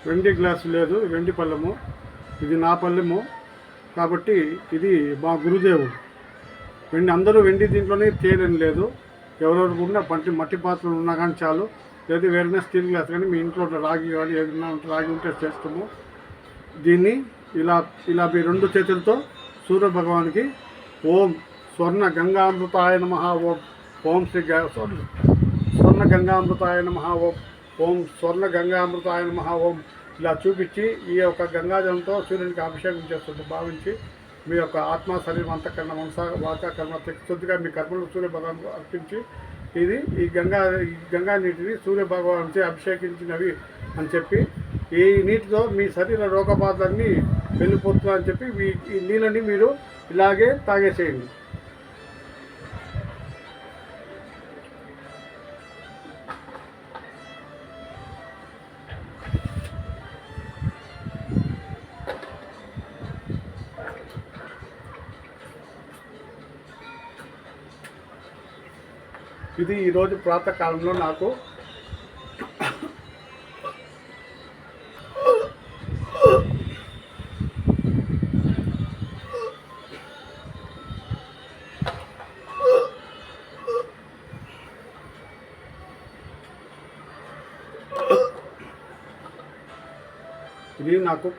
వెండి గ్లాసు లేదు, వెండి పళ్ళెము. ఇది నా పళ్ళెము కాబట్టి ఇది మా గురుదేవుడు. వెండి అందరూ వెండి దీంట్లోనే తేలని లేదు. ఎవరెవరికి ఉన్న మట్టి పాత్రలు ఉన్నా కానీ చాలు, లేదా వేరైనా స్టీల్ గ్లాస్ కానీ మీ ఇంట్లో రాగి కానీ ఏదైనా రాగి ఉంటే చేస్తాము. దీన్ని ఇలా మీ రెండు చేతులతో సూర్య భగవానికి ఓం స్వర్ణ గంగామృతాయ నమః, ఓం శ్రీ స్వర్ణ గంగామృతాయ నమః, ఓం స్వర్ణ గంగామృతాయ నమః, ఓం ఇలా చూపించి ఈ యొక్క గంగాజలంతో సూర్యునికి అభిషేకం చేస్తుంటే భావించి మీ యొక్క ఆత్మ శరీరం అంతఃకరణ మనస వాచ కర్మ శుద్ధిగా మీ కర్మలు సూర్య భగవాన్కు అర్పించి ఈ గంగా నీటిని సూర్య భగవాన్కి అభిషేకించినవి అని చెప్పి ఈ నీటితో మీ శరీర రోగబాధలన్నీ వెళ్ళిపోతుందని చెప్పి ఈ నీళ్ళని మీరు ఇలాగే తాగేసేయండి. ఇది ఈరోజు ప్రాతకాలంలో నాకు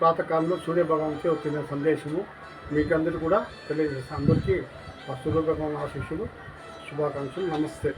ప్రాతకాలంలో సూర్యభగవాన్కి వచ్చిన సందేశము మీకు అందరికీ కూడా తెలియజేస్తాను. అందరికీ సూర్యభగవాన్ ఆశీస్సులు, శుభాకాంక్షలు. నమస్తే.